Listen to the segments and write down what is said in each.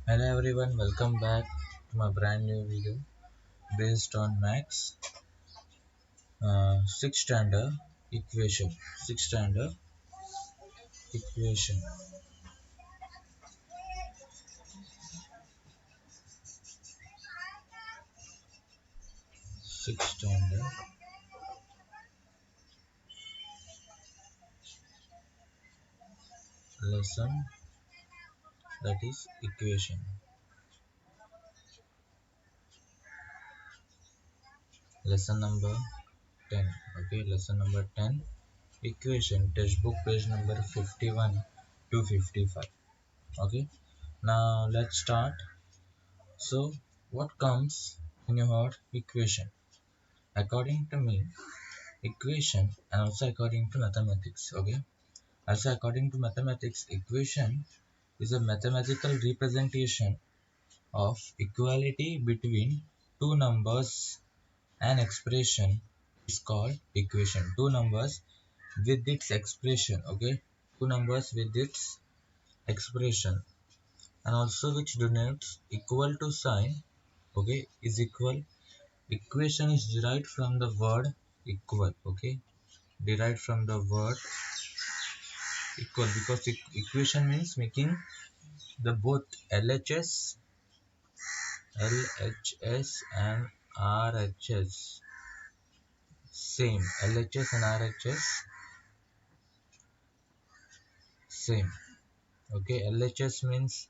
Hello everyone, welcome back to my brand new video based on Max 6th standard equation. 6th standard equation. 6th standard lesson, that is equation. Lesson number 10. Okay, lesson number 10 equation, textbook page number 51 to 55. Okay, now let's start. So what comes in your heart? Equation. According to me, equation, and also according to mathematics. Okay, also according to mathematics, equation is a mathematical representation of equality between two numbers. An expression is called equation. Two numbers with its expression. Okay, two numbers with its expression, and also which denotes equal to sign. Okay, is equal. Equation is derived from the word equal. Okay, derived from the word equal, because equation means making the both LHS and RHS same. LHS and RHS same. Okay, LHS means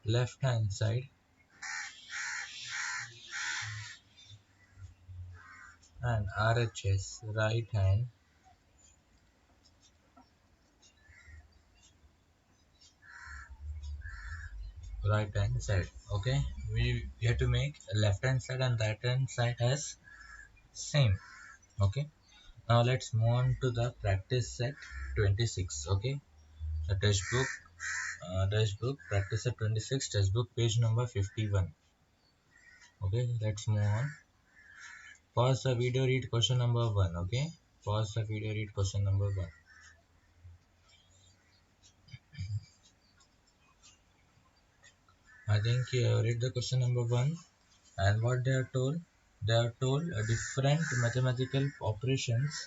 left hand side and RHS right hand side. Okay, we have to make left hand side and right hand side as same. Okay, now let's move on to the practice set 26. Okay, the textbook practice set 26, textbook page number 51. Okay, let's move on. Pause the video, read question number 1. Okay, pause the video, read question number 1. I think you have read the question number 1, and what they are told? They are told different mathematical operations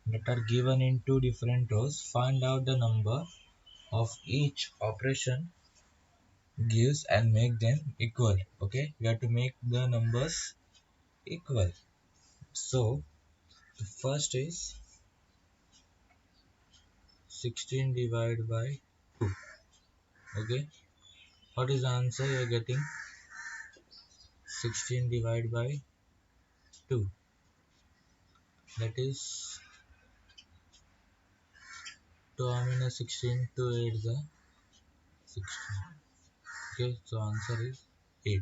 that are given in two different rows. Find out the number of each operation gives and make them equal. Okay, we have to make the numbers equal. So the first is 16 divided by 2. Okay, what is the answer you are getting? 16 divided by 2, that is 2 minus 16, 2 8 the 16. Okay, so answer is 8.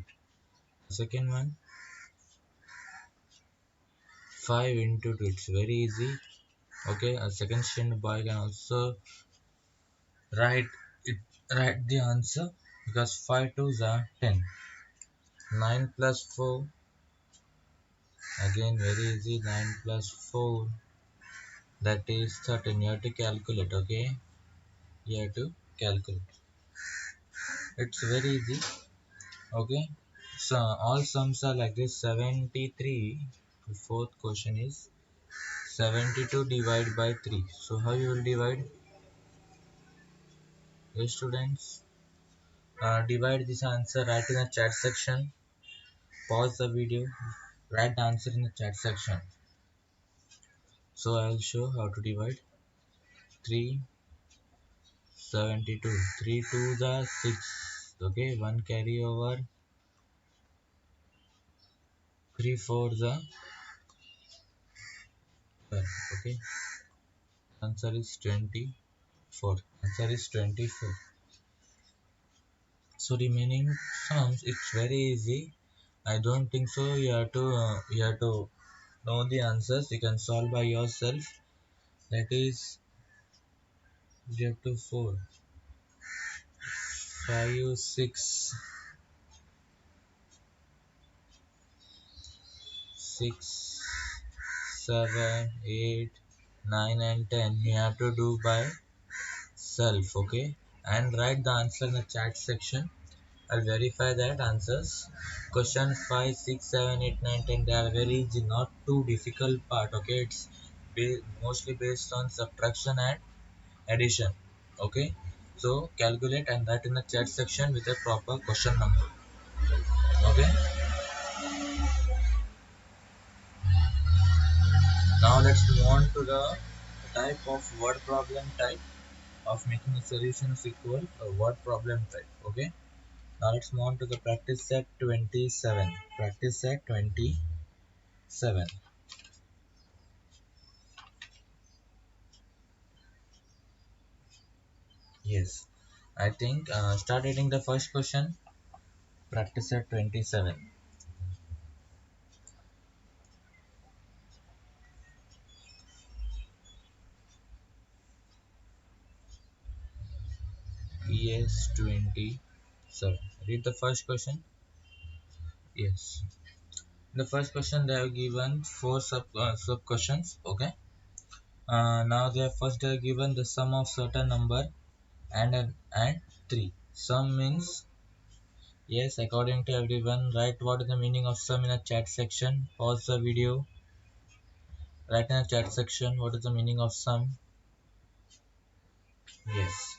The second one, 5 into 2, it's very easy. Okay, a second student boy can also write it, write the answer, because 5 twos are 10. 9 plus 4, again very easy. 9 plus 4, that is 13. You have to calculate. Okay, you have to calculate. It's very easy. Okay, so all sums are like this. 73, the fourth question is 72 divided by 3. So how you will divide? Yes, students, divide this answer, write in the chat section. Pause the video, write the answer in the chat section. So I will show how to divide. 3, 72. 3 2s are 6. Okay, 1 carry over. 3 4s are 12. Okay, answer is 24. Answer is 24. So remaining sums, it's very easy. I don't think so. You have to know the answers. You can solve by yourself. That is, you have to 4, 5, 6, 6, 7, 8, 9, and 10. You have to do by self. Okay, and write the answer in the chat section. I'll verify that answers. Question 5, 6, 7, 8, 9, 10. They are very easy, not too difficult part. Okay, it's mostly based on subtraction and addition. Okay, so calculate and that in the chat section with a proper question number. Okay, now let's move on to the type of word problem type of making a solution is equal a word problem type. Okay, now let's move on to the practice set 27. Practice set 27. Yes, I think start reading the first question. Practice set 27. Yes, 27. Read the first question. Yes. The first question they have given four sub questions. Okay. Now they have first they have given the sum of certain number and three. Sum means yes. According to everyone, write what is the meaning of sum in a chat section. Pause the video. Write in a chat section what is the meaning of sum. Yes.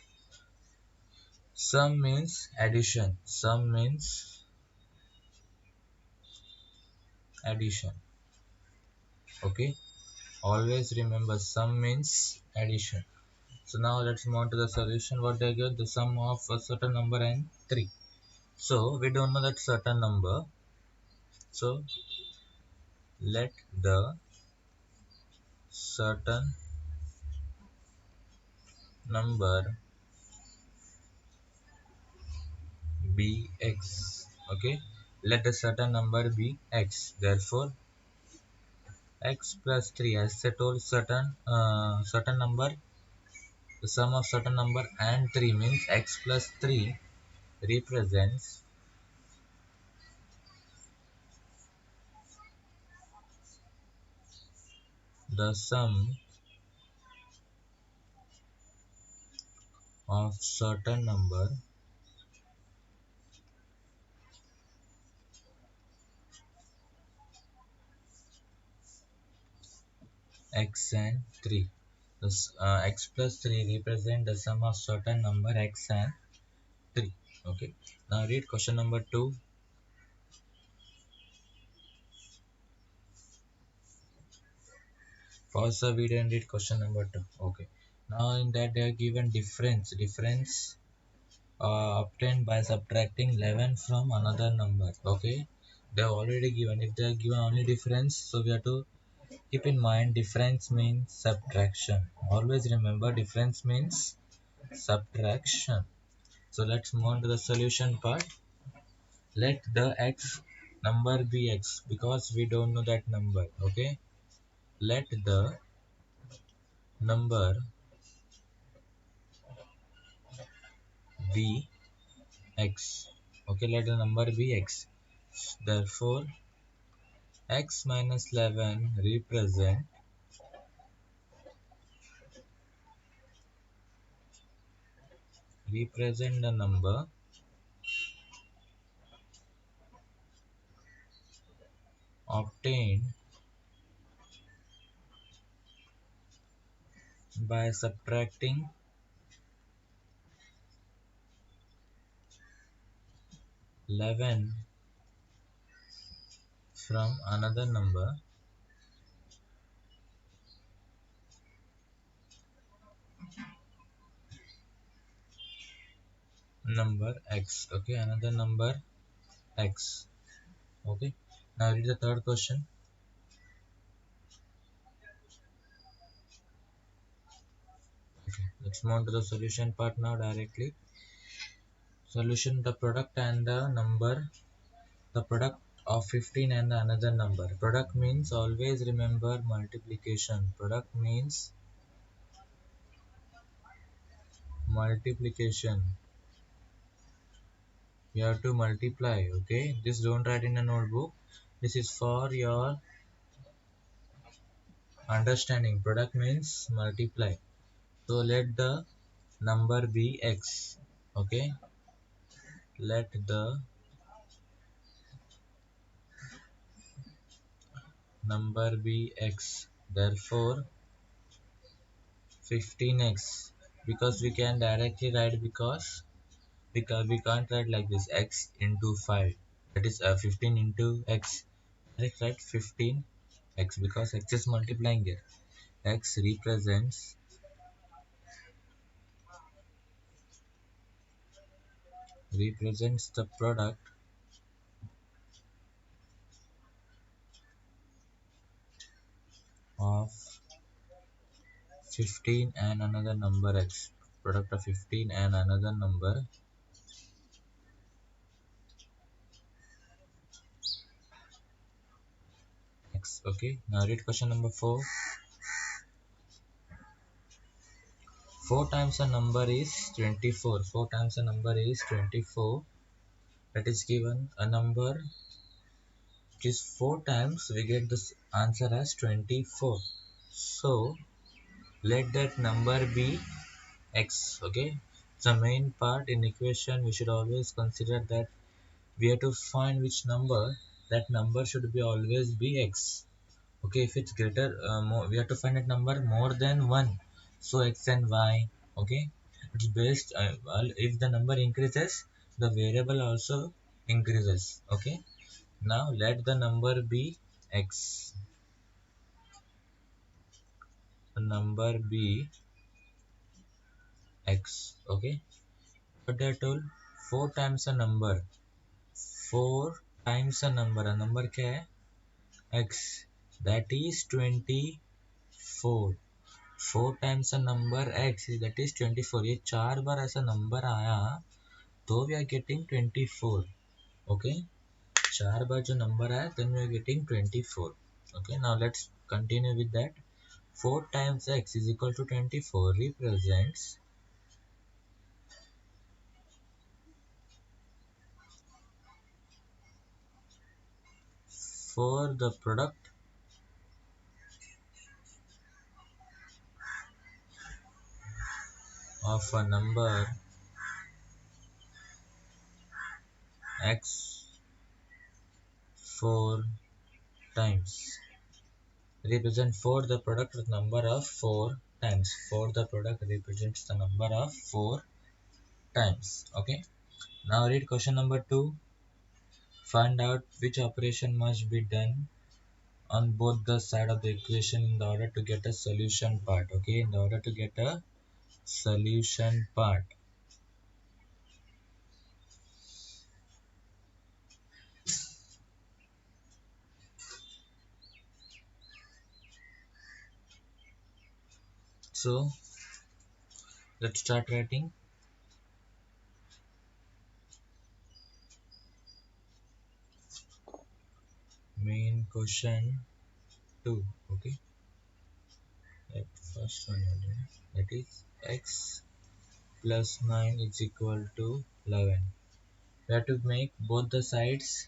Sum means addition. Sum means addition. Okay. Always remember sum means addition. So now let's move on to the solution. What they give the sum of a certain number and 3. So we don't know that certain number. So let the certain number be x. Okay. Let the certain number be x. Therefore x plus 3 as I told certain number, the sum of certain number and 3 means x plus 3 represents the sum of certain number x and 3. This x plus 3 represent the sum of certain number x and 3. Okay. Now read question number 2. Pause the video and read question number 2. Okay. Now in that they are given difference. Difference obtained by subtracting 11 from another number. Okay. They have already given. If they are given only difference, so we have to keep in mind difference means subtraction. Always remember difference means subtraction. So let's move on to the solution part. Let the x number be x because we don't know that number. Okay. Let the number be x. Okay. Let the number be x. Therefore, x minus 11 represent the number obtained by subtracting 11 from another number x. Okay, another number x. Okay, now read the third question. Okay, let's move on to the solution part now directly. Solution, the product and the number, the product of 15 and the another number. Product means always remember multiplication. Product means multiplication. You have to multiply. Okay, this don't write in a notebook. This is for your understanding. Product means multiply. So let the number be x. Okay, let the number be x. Therefore 15x, because we can directly write, because we can't write like this x into 5, that is 15 into x. Direct write 15x because x is multiplying here. X represents the product of 15 and another number x. Product of 15 and another number x. Okay, now read question number 4. 4 times a number is 24. 4 times a number is 24. That is given a number which is 4 times, we get this answer as 24. So let that number be x. Okay, the main part in equation we should always consider that we have to find which number, that number should be always be x. Okay, if it's greater more, we have to find that number more than 1, so x and y. Okay, it's based well, if the number increases, the variable also increases. Okay, now let the number be x. The number be x. Okay, but I told 4 times a number, 4 times a number क्या है x, that is 24. 4 times a number x, that is 24. ये 4 बार ऐसा number आया तो we are getting 24. Okay, 4 बार जो number आया then we are getting 24. Okay, now let's continue with that. 4 times x is equal to 24 represents for the product of a number x 4 times. Represent for the product with number of 4 times. For the product represents the number of 4 times. Okay, now read question number 2. Find out which operation must be done on both the side of the equation in order to get a solution part. Okay, in order to get a solution part. So let's start writing. Main question 2. Okay, that first one that is x plus 9 is equal to 11. We have to make both the sides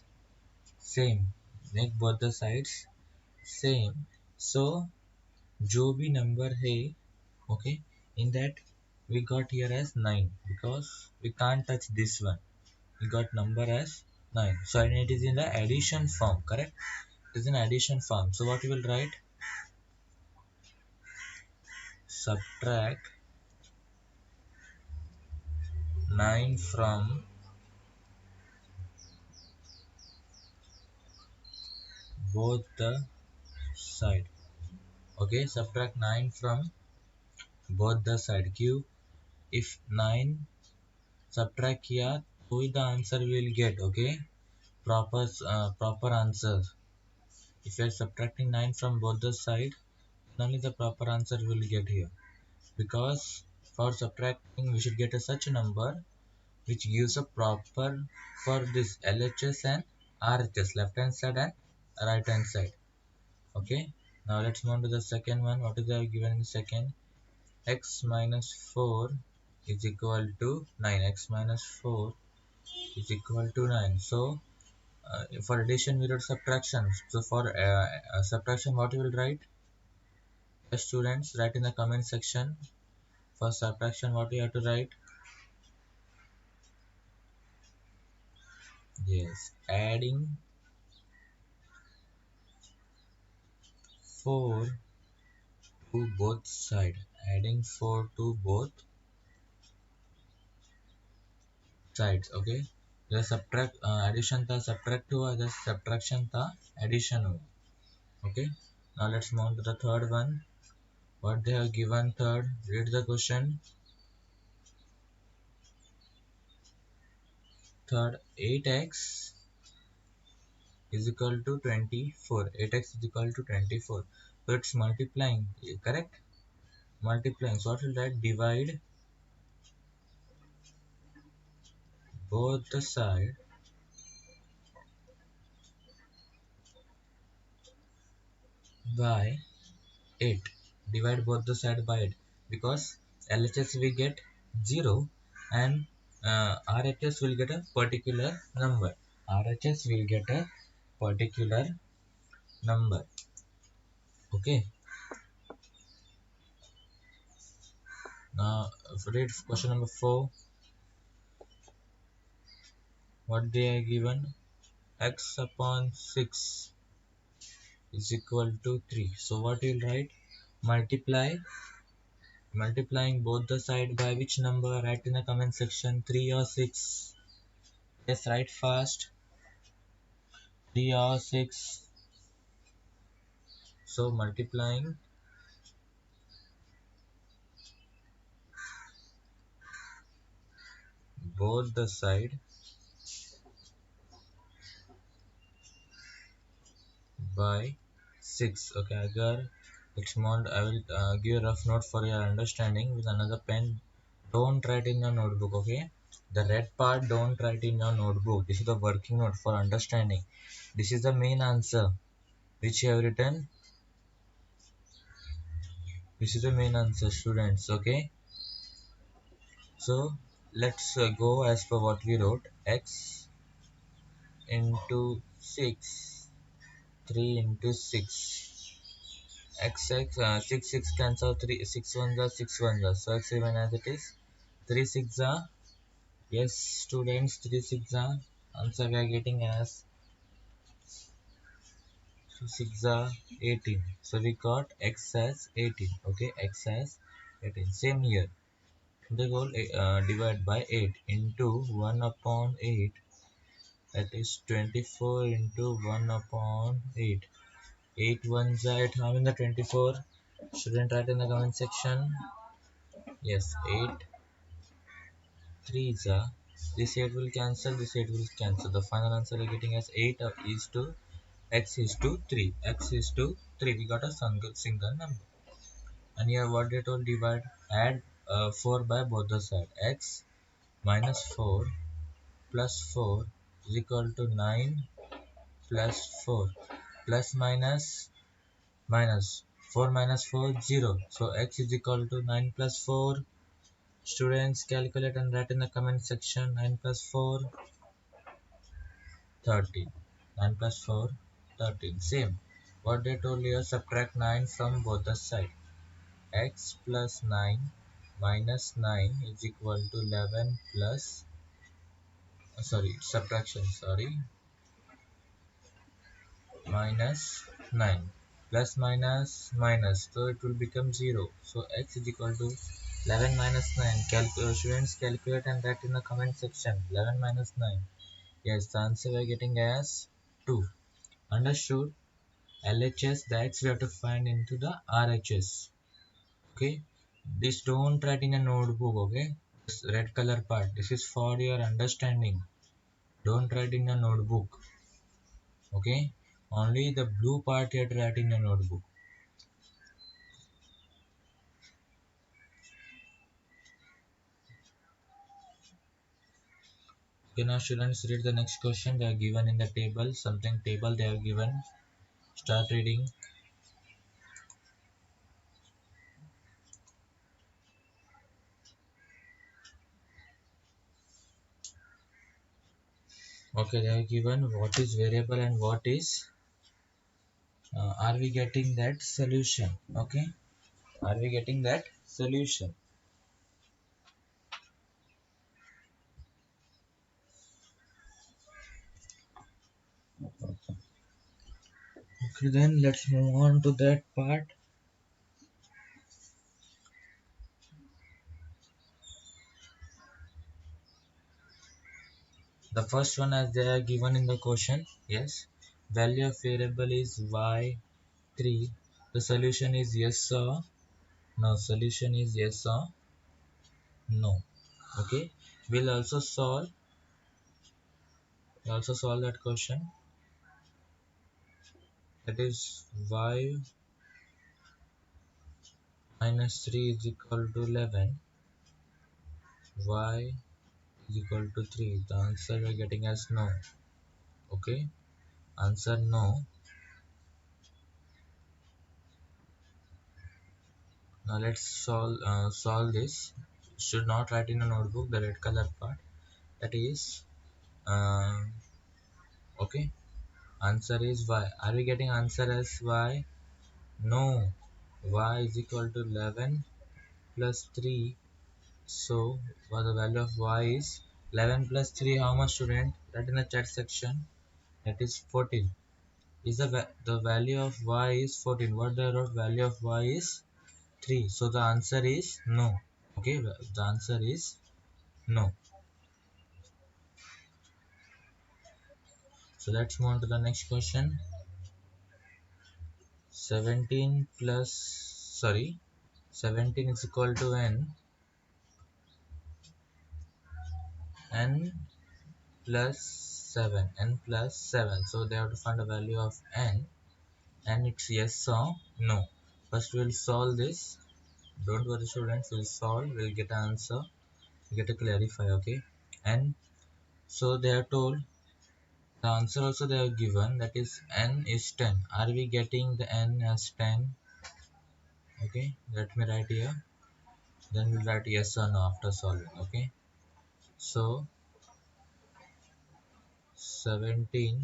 same. Make both the sides same. So जो भी number है, okay, in that we got here as 9 because we can't touch this one. We got number as 9. So it is in the addition form, correct? It is in addition form. So what we will write? Subtract 9 from both the side. Okay, subtract 9 from both the side. Q, if 9 subtract किया तो ही the answer will get. Okay, proper answer. If you are subtracting 9 from both the side, only the proper answer will get here. Because for subtracting, we should get a such a number which gives a proper for this LHS and RHS, left hand side and right hand side. Okay. Now let's move on to the second one. What is there given in the second? X minus 4 is equal to 9. X minus 4 is equal to 9. So for addition we wrote subtraction. So for subtraction, what you will write? Yes, students, write in the comment section. For subtraction, what you have to write? Yes, adding 4 to both side. Adding 4 to both sides. Okay. The subtract addition the subtract to the subtraction the addition. Okay. Now let's move on to the third one. What they have given third? Read the question. Third, 8x is equal to 24. 8x is equal to 24. So it's multiplying. Correct? Multiplying. So what will that? Divide both the side by 8. Divide both the side by 8 because LHS we get 0 and RHS will get a particular number. RHS will get a particular number. Okay. Now read question number 4. What they are given? X upon 6 is equal to 3. So what you'll write? Multiply. Multiplying both the side by which number? Write in the comment section. 3 or 6. Yes, write fast. 3 or 6. So multiplying both the side by 6. Okay, agar it's more, I will give a rough note for your understanding with another pen. Don't write in your notebook. Okay, the red part don't write in your notebook. This is the working note for understanding. This is the main answer which you have written. This is the main answer, students. Okay, so let's go as per what we wrote. X into 6, 3 into 6. X 6 cancel 3 6 ones are 6 ones are, so X remain as it is. 3 6 are, yes students, 3 6 are, answer we are getting as 6 are 18. So we got X as 18. Okay, X as 18. Same here. They go divide by 8 into 1 upon 8, that is 24 into 1 upon 8. 8 ones are 8. How in the 24? Student write in the comment section. Yes, 8 threes are. This 8 will cancel, this 8 will cancel. The final answer we are getting as 8 is to x is to 3. X is to 3. We got a single number. And here what they told, divide, add 4 by both the side. X minus 4 plus 4 is equal to 9 plus 4 plus minus 4 minus 4 0. So x is equal to 9 plus 4. Students, calculate and write in the comment section. 9 plus 4 13. 9 plus 4 13. Same what they told you, subtract 9 from both the side. X plus 9 minus 9 is equal to 11 plus subtraction, minus 9 plus minus, so it will become 0. So x is equal to 11 minus 9. Students, calculate and write in the comment section. 11 minus 9. Yes, the answer we are getting as 2. Understood? LHS, the x we have to find into the RHS. Okay, this don't write in a notebook. Okay, this red color part, this is for your understanding. Don't write in a notebook. Okay, only the blue part you have to write in a notebook. Okay, now students, read the next question. They are given in the table, something table they are given. Start reading. Okay, they are given what is variable and what is are we getting that solution. Okay, are we getting that solution? Then let's move on to that part. The first one as they are given in the question, yes. Value of variable is y3. The solution is yes or no. Solution is yes or no. Okay. We'll also solve that question. That is y minus 3 is equal to 11. Y is equal to 3. The answer we are getting as no. Okay. Answer no. Now let's solve this. Should not write in a notebook the red color part. That is uh, okay. Answer is y. Are we getting answer as y? No. Y is equal to 11 plus 3. So what the value of y is 11 plus 3. How much, student? Write in the chat section. That is 14. Is the value of y is 14. What the wrote value of y is 3. So the answer is no. Okay, the answer is no. So let's move on to the next question. 17 plus, sorry, 17 is equal to n plus 7, n plus 7. So they have to find a value of n, and it's yes or no. First we'll solve this. Don't worry, students, we'll solve, we'll get an answer, get to clarify, okay? And so they are told the answer also they have given, that is n is 10. Are we getting the n as 10? Okay, let me write here. Then we'll write yes or no after solving. Okay, so 17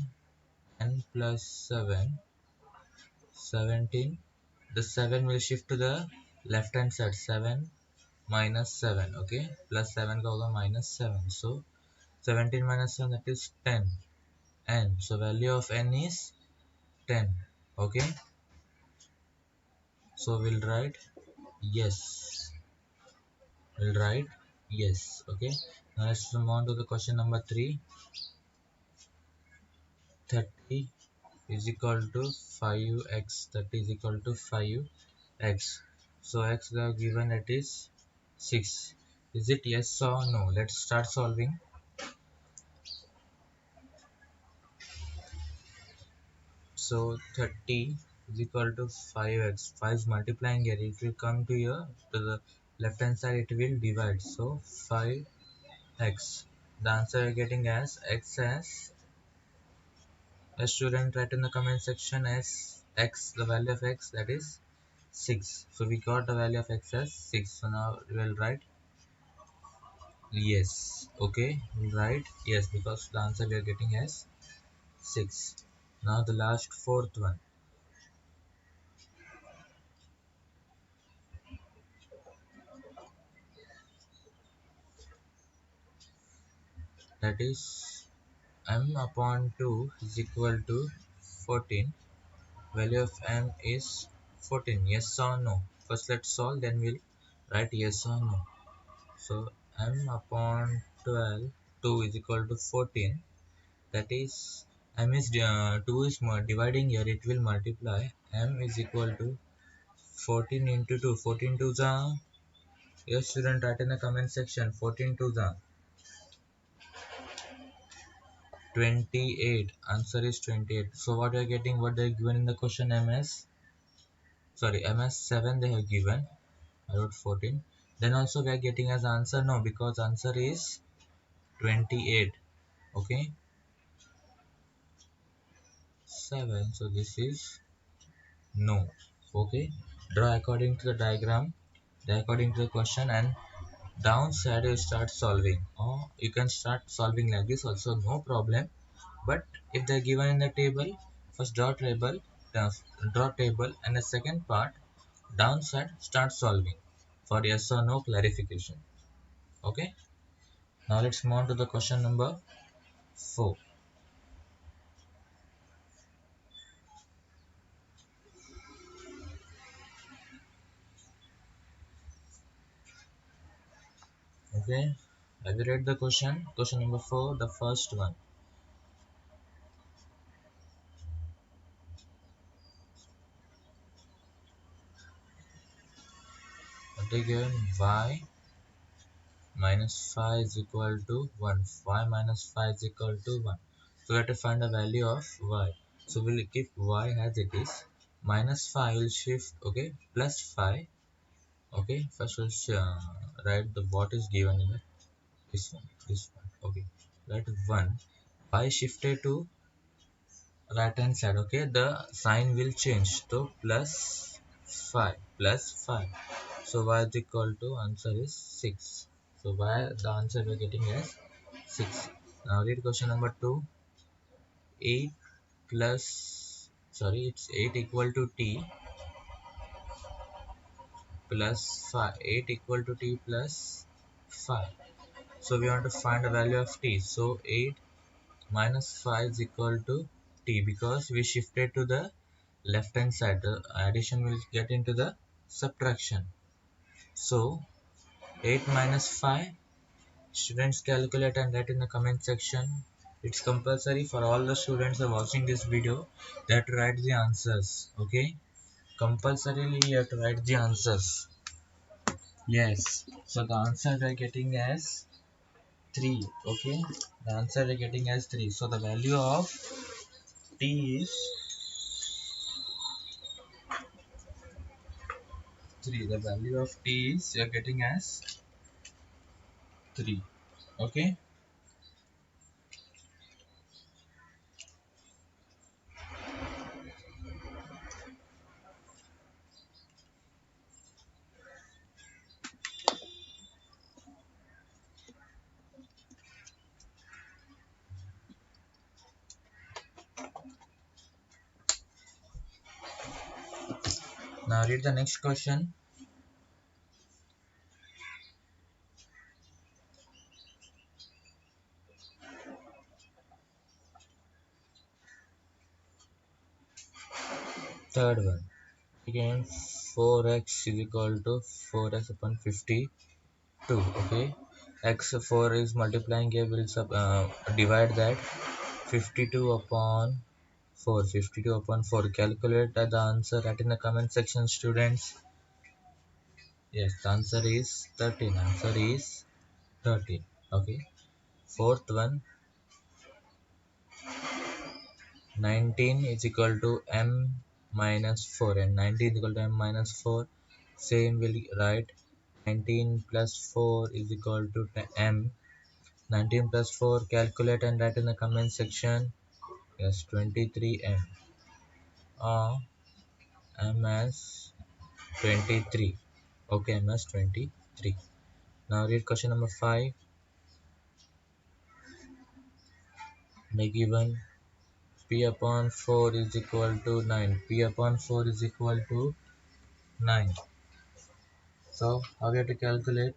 n plus 7, 17. The 7 will shift to the left hand side. 7 minus 7. Okay, plus 7 का होगा minus 7. So 17 minus 7, that is 10. N, so value of n is 10. Okay, so we'll write yes. We'll write yes. Okay, now let's move on to the question number 3. 30 is equal to 5x. 30 is equal to 5x. So x they have given, it is 6. Is it yes or no? Let's start solving. So 30 is equal to 5x. 5 is multiplying here. It will come to here to the left hand side. It will divide. So 5x. The answer you are getting as x as, a student write in the comment section as x, the value of x, that is 6. So we got the value of x as 6. So now we will write yes. Okay, we'll write yes because the answer we are getting as 6. Now the last fourth one. That is m upon 2 is equal to 14. Value of m is 14. Yes or no? First let's solve, then we'll write yes or no. So m upon 12, 2 is equal to 14. That is m is 2 is dividing here, it will multiply. M is equal to 14 into 2. 14 to the, yes student, write in the comment section. 14 to the 28. Answer is 28. So what we are getting, what they are given in the question, ms, sorry, ms 7 they have given. I wrote 14. Then also we are getting as answer no, because answer is 28. Okay, 7. So this is no. Okay, draw according to the diagram, according to the question, and downside you start solving, or you can start solving like this also, no problem. But if they're given in the table, first uh, draw table, and the second part downside start solving for yes or no clarification. Okay, now let's move on to the question number 4. Okay, have you read the question? Question number 4, the first one. What they given? Y minus 5 is equal to 1. Y minus 5 is equal to 1. So we have to find the value of y. So we'll keep y as it is. Minus 5 will shift, okay, plus 5. Okay, first we'll write the what is given in this one. Okay, write 1. Y shifted to right hand side. Okay, the sign will change to plus 5. So y is equal to answer is 6. So y the answer we are getting is 6. Now read question number 2. 8 plus, sorry, it's 8 equal to t plus 5. 8 equal to t plus 5. So we want to find the value of t. So 8 minus 5 is equal to t, because we shifted to the left hand side. The addition will get into the subtraction. So 8 minus 5, students calculate and write in the comment section. It's compulsory for all the students who are watching this video that write the answers. Okay, compulsorily you have to write the answers. Yes, so the answer we are getting as 3. Okay, the answer we are getting as 3. So the value of t is 3. The value of t is you are getting as 3. Okay, now read the next question. Third one. Again, 4x is equal to 4x upon 52. Okay, x4 is multiplying here, will divide that. 52 upon 4. 52 upon 4. Calculate the answer. Write in the comment section, students. Yes, the answer is 13. Answer is 13. Okay. Fourth one. 19 is equal to m minus 4, and 19 is equal to m minus 4. Same will write. 19 plus 4 is equal to m. 19 plus 4, calculate and write in the comment section. Yes, 23m or m as 23. Okay, m as 23. Now read question number 5. They given p upon 4 is equal to 9. P upon 4 is equal to 9. So how we have to calculate?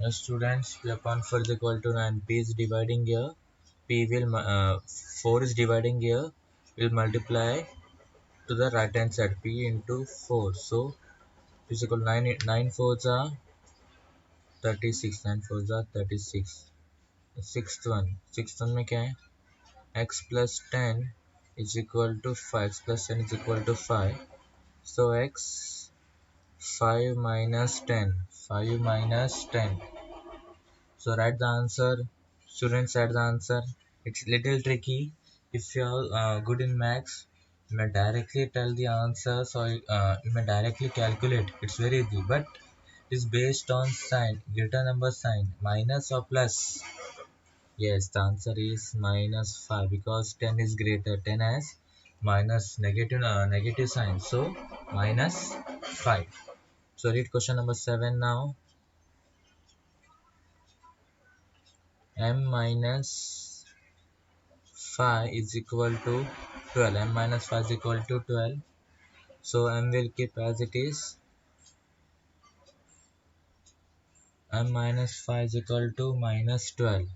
Students, p upon 4 is equal to 9. P is dividing here. P will 4 is dividing here. Will multiply to the right hand side. P into 4. So is equal to 9. 9 fours are 36. 9 fours are 36. Sixth one. Sixth one में क्या है? X plus 10 is equal to 5. X plus 10 is equal to 5. So x 5 minus 10. 5 minus 10. So write the answer. Students, write the answer. It's little tricky. If you're good in maths, you may directly tell the answers, or you may directly calculate. It's very easy, but it's based on sign, greater number sign, minus or plus. Yes, the answer is minus 5, because 10 is greater. 10 has minus negative sign. So minus 5. So read question number 7 now. M minus 5 is equal to 12. M minus 5 is equal to 12. So M will keep as it is. M minus 5 is equal to minus 12.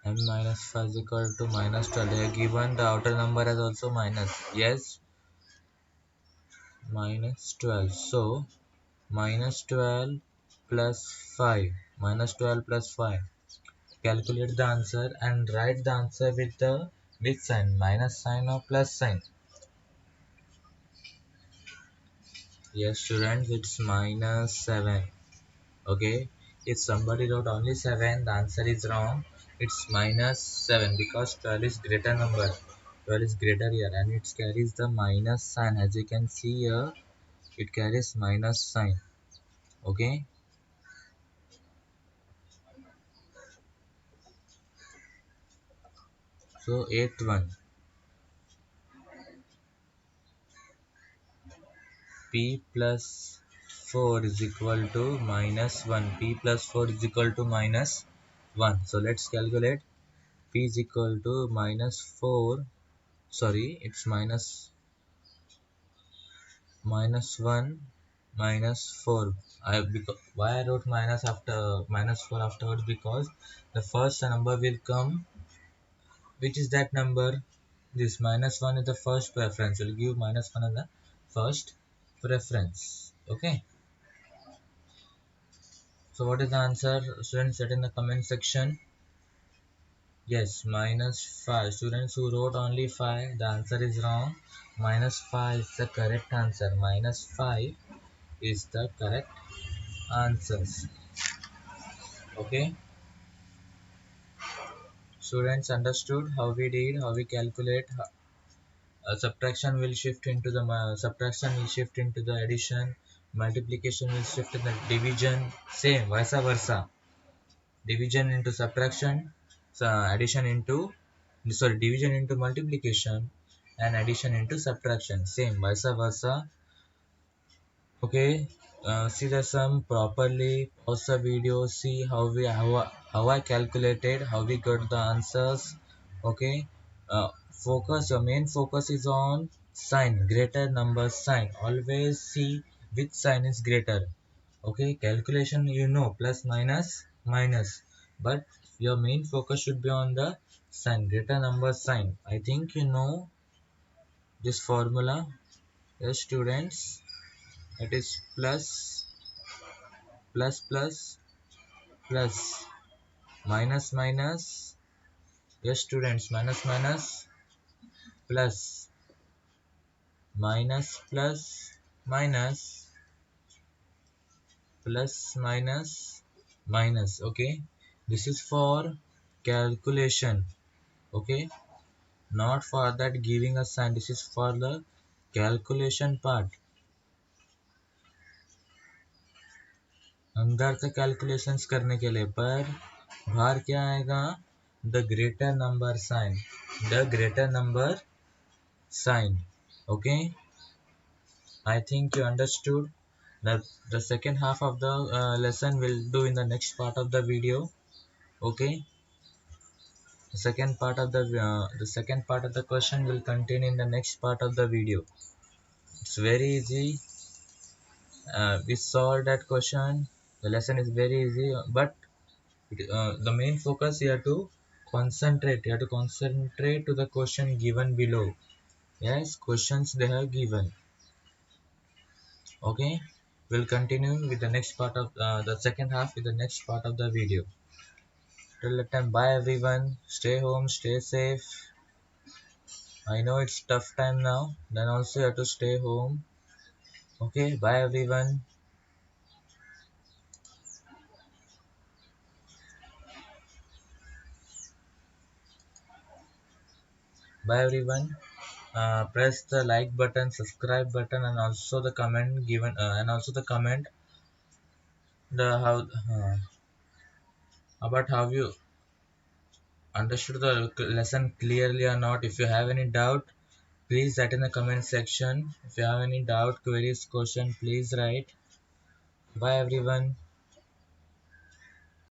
m minus 5 is equal to minus 12. They are given the outer number as also minus. Yes, minus 12. So minus 12 plus 5. Minus 12 plus 5. Calculate the answer and write the answer with the which sign, minus sign or plus sign. Yes, students, it's minus 7. Okay, if somebody wrote only 7, the answer is wrong. It's minus 7 because 12 is greater number. 12 is greater here and it carries the minus sign. As you can see here, it carries minus sign. Okay, so eighth one, p plus 4 is equal to minus 1. P plus 4 is equal to minus 1. So let's calculate. P is equal to minus 4. Sorry, it's minus 1 minus 4. Why I wrote minus after minus 4 afterwards? Because the first number will come. Which is that number? This minus 1 is the first preference. We'll give minus 1 as the first preference. Okay. So what is the answer? Students, set in the comment section. Yes, minus 5. Students who wrote only 5, the answer is wrong. Minus 5 is the correct answer. Minus 5 is the correct answers. Okay. Students understood how we did, how we calculate. Subtraction will shift into the subtraction will shift into the addition. Multiplication will shift in the division. Same, vice versa. Division into subtraction. So addition into division into multiplication, and addition into subtraction. Same, vice versa. Okay, see the sum properly, pause the video, see how I calculated, how we got the answers. Okay, focus, your main focus is on sign, greater number sign. Always see which sign is greater. Okay, calculation you know, plus minus minus, but your main focus should be on the sign, greater number sign. I think you know this formula. Yes, students, it is plus plus plus minus minus. Yes, students, minus minus plus minus plus minus plus minus minus. Okay, this is for calculation. Okay, not for that giving a sign. This is for the calculation part. अंदर से calculations करने के लिए, पर बाहर क्या आएगा? The greater number sign, the greater number sign. Okay, I think you understood that. The second half of the lesson will do in the next part of the video. Okay, the second part of the question will contain in the next part of the video. It's very easy. We solved that question. The lesson is very easy, but the main focus you have to concentrate. You have to concentrate to the question given below. Yes, questions they have given. Okay, we'll continue with the next part of the second half with the next part of the video. Till that time, bye everyone. Stay home, stay safe. I know it's tough time now, then also you have to stay home. Okay, bye everyone. Bye everyone. Press the like button, subscribe button, and also the comment given, and also the comment the how about how you understood the lesson clearly or not. If you have any doubt, please write in the comment section. If you have any doubt, queries, question, please write. Bye everyone.